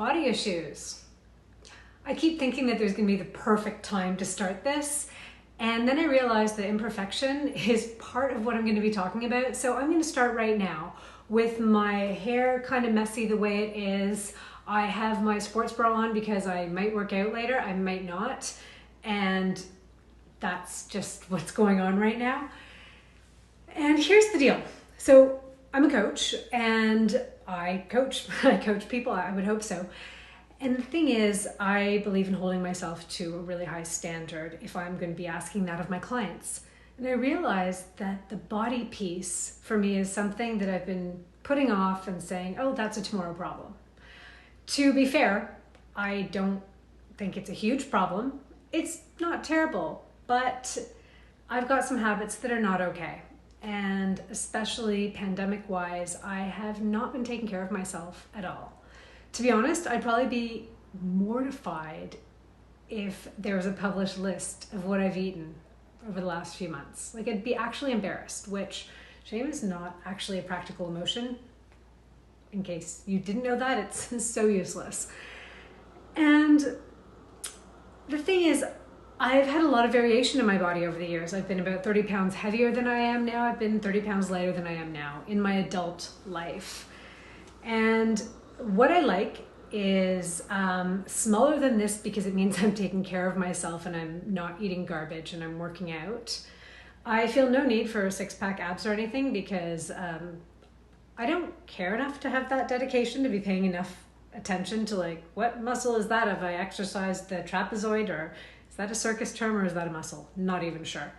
Body issues. I keep thinking that there's going to be the perfect time to start this. And then I realized that imperfection is part of what I'm going to be talking about. So I'm going to start right now with my hair kind of messy the way it is. I have my sports bra on because I might work out later. I might not. And that's just what's going on right now. And here's the deal. So I'm a coach and I coach people. I would hope so. And the thing is, I believe in holding myself to a really high standard if I'm going to be asking that of my clients. And I realized that the body piece for me is something that I've been putting off and saying, oh, that's a tomorrow problem. To be fair, I don't think it's a huge problem. It's not terrible, but I've got some habits that are not okay. And especially pandemic-wise, I have not been taking care of myself at all. To be honest, I'd probably be mortified if there was a published list of what I've eaten over the last few months. Like, I'd be actually embarrassed, which shame is not actually a practical emotion. In case you didn't know that, it's so useless. And the thing is, I've had a lot of variation in my body over the years. I've been about 30 pounds heavier than I am now. I've been 30 pounds lighter than I am now in my adult life. And what I like is smaller than this because it means I'm taking care of myself and I'm not eating garbage and I'm working out. I feel no need for a six-pack abs or anything because I don't care enough to have that dedication to be paying enough attention to, like, what muscle is that? Have I exercised the trapezoid, or is that a circus term, or is that a muscle? Not even sure.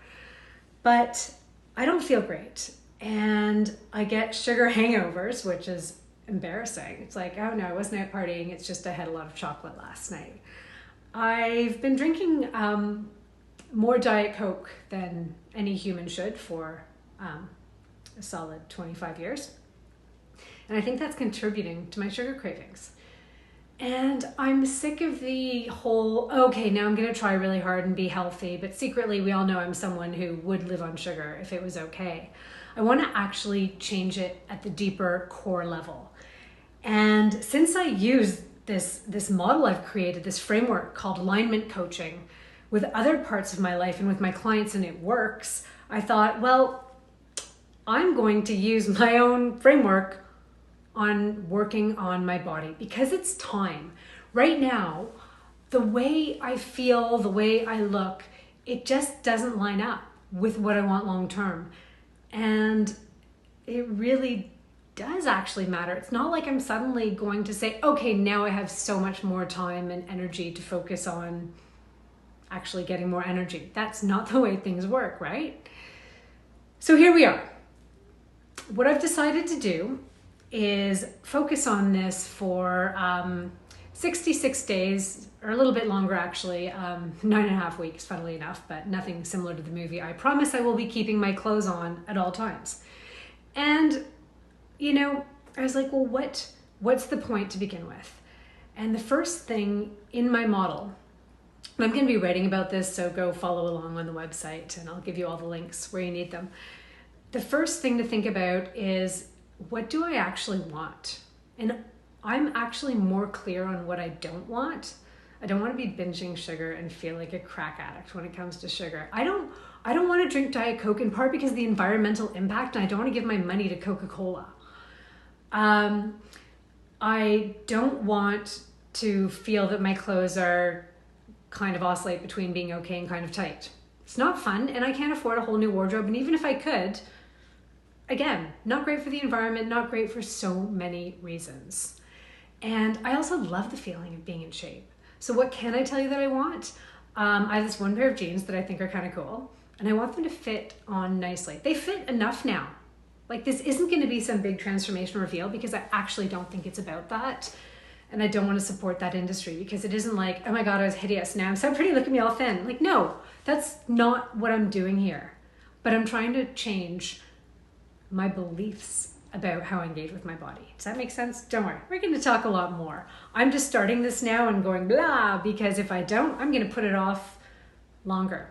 But I don't feel great and I get sugar hangovers, which is embarrassing. It's like, oh no, I wasn't out partying. It's just I had a lot of chocolate last night. I've been drinking more Diet Coke than any human should for a solid 25 years. And I think that's contributing to my sugar cravings. And I'm sick of the whole, okay, now I'm going to try really hard and be healthy, but secretly we all know I'm someone who would live on sugar if it was okay. I want to actually change it at the deeper core level. And since I use this model I've created, this framework called alignment coaching with other parts of my life and with my clients, and it works, I thought, well, I'm going to use my own framework on working on my body because it's time. Right now, the way I feel, the way I look, it just doesn't line up with what I want long term. And it really does actually matter. It's not like I'm suddenly going to say, okay, now I have so much more time and energy to focus on actually getting more energy. That's not the way things work, right? So here we are. What I've decided to do is focus on this for 66 days, or a little bit longer actually, 9.5 weeks, funnily enough, but nothing similar to the movie. I promise I will be keeping my clothes on at all times. And, you know, I was like, well, what's the point to begin with? And the first thing in my model, and I'm going to be writing about this, so go follow along on the website and I'll give you all the links where you need them. The first thing to think about is, what do I actually want? And I'm actually more clear on what I don't want. I don't want to be binging sugar and feel like a crack addict when it comes to sugar. I don't want to drink Diet Coke, in part because of the environmental impact, and I don't want to give my money to Coca-Cola. I don't want to feel that my clothes are kind of oscillate between being okay and kind of tight. It's not fun, and I can't afford a whole new wardrobe, and even if I could, again, not great for the environment, not great for so many reasons. And I also love the feeling of being in shape. So what can I tell you that I want? I have this one pair of jeans that I think are kind of cool, and I want them to fit on nicely. They fit enough now. Like, this isn't going to be some big transformation reveal because I actually don't think it's about that. And I don't want to support that industry because it isn't like, oh my God, I was hideous. Now I'm so pretty, look at me all thin. Like, no, that's not what I'm doing here. But I'm trying to change my beliefs about how I engage with my body. Does that make sense? Don't worry, we're going to talk a lot more. I'm just starting this now and going blah, because if I don't, I'm going to put it off longer.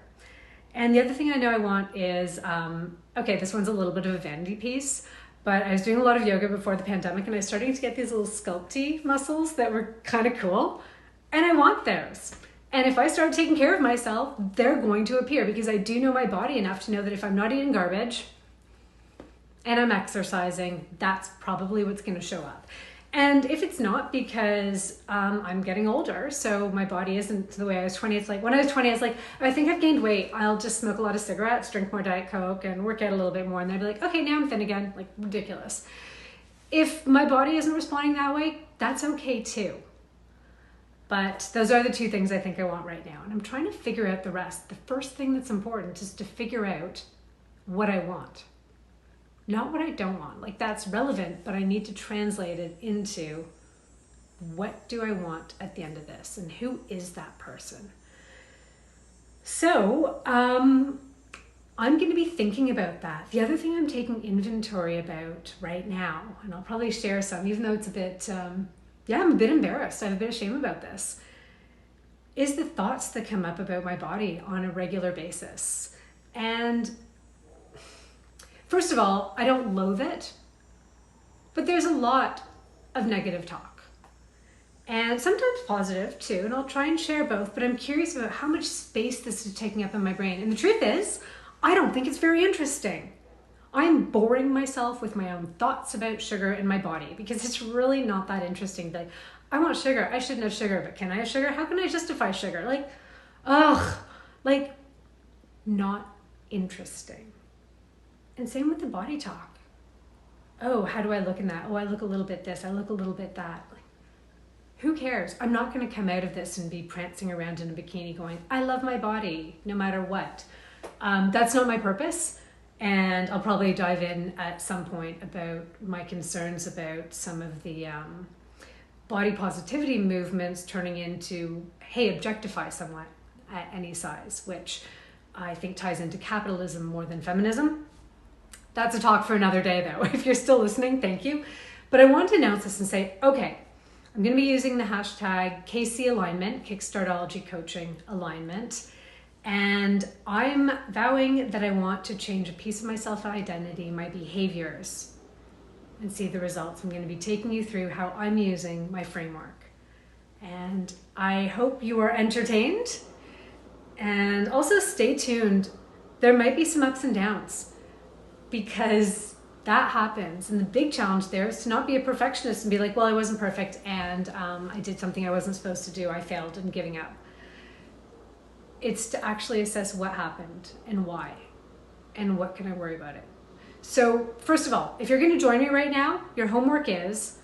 And the other thing I know I want is, okay, this one's a little bit of a vanity piece. but I was doing a lot of yoga before the pandemic and I was starting to get these little sculpty muscles that were kind of cool. And I want those. And if I start taking care of myself, they're going to appear because I do know my body enough to know that if I'm not eating garbage and I'm exercising, that's probably what's going to show up. And if it's not because I'm getting older, so my body isn't the way I was 20, it's like when I was 20, I was like, I think I've gained weight. I'll just smoke a lot of cigarettes, drink more Diet Coke, and work out a little bit more. And then I'd be like, okay, now I'm thin again. Like, ridiculous. If my body isn't responding that way, that's okay too. But those are the two things I think I want right now. And I'm trying to figure out the rest. The first thing that's important is to figure out what I want. Not what I don't want. Like, that's relevant, but I need to translate it into what do I want at the end of this? And who is that person? So I'm going to be thinking about that. The other thing I'm taking inventory about right now, and I'll probably share some, even though it's a bit, I'm a bit embarrassed. I have a bit of shame about this, is the thoughts that come up about my body on a regular basis. And first of all, I don't loathe it, but there's a lot of negative talk and sometimes positive too. And I'll try and share both, but I'm curious about how much space this is taking up in my brain. And the truth is, I don't think it's very interesting. I'm boring myself with my own thoughts about sugar in my body because it's really not that interesting. Like, I want sugar. I shouldn't have sugar, but can I have sugar? How can I justify sugar? Not interesting. And same with the body talk. Oh, how do I look in that? Oh, I look a little bit this. I look a little bit that. Like, who cares? I'm not going to come out of this and be prancing around in a bikini going, I love my body no matter what. That's not my purpose. And I'll probably dive in at some point about my concerns about some of the body positivity movements turning into, hey, objectify someone at any size, which I think ties into capitalism more than feminism. That's a talk for another day though. If you're still listening, thank you. But I want to announce this and say, okay, I'm going to be using the hashtag KC alignment, Kickstartology Coaching Alignment. And I'm vowing that I want to change a piece of my self-identity, my behaviors, and see the results. I'm going to be taking you through how I'm using my framework. And I hope you are entertained. And also stay tuned. There might be some ups and downs because that happens. And the big challenge there is to not be a perfectionist and be like, well, I wasn't perfect and I did something I wasn't supposed to do. I failed and giving up. It's to actually assess what happened and why and what can I worry about it. So first of all, if you're going to join me right now, your homework is,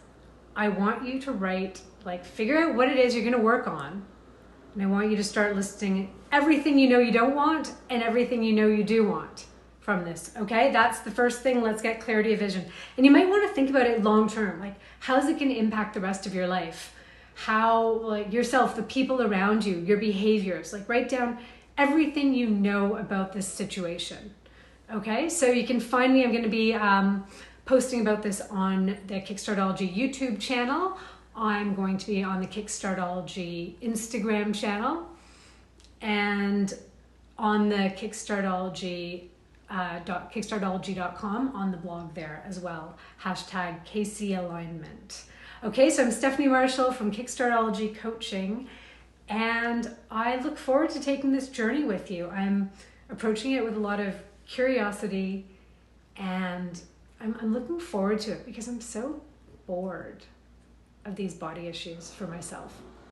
I want you to write, figure out what it is you're going to work on. And I want you to start listing everything you know you don't want and everything you know you do want from this. Okay, that's the first thing. Let's get clarity of vision. And you might want to think about it long term. Like, how's it going to impact the rest of your life? How, yourself, the people around you, your behaviors. Write down everything you know about this situation. Okay, so you can find me. I'm going to be posting about this on the Kickstartology YouTube channel. I'm going to be on the Kickstartology Instagram channel and on the Kickstartology.com on the blog there as well. Hashtag KC Alignment. Okay, so I'm Stephanie Marshall from Kickstartology Coaching, and I look forward to taking this journey with you. I'm approaching it with a lot of curiosity, and I'm looking forward to it because I'm so bored of these body issues for myself.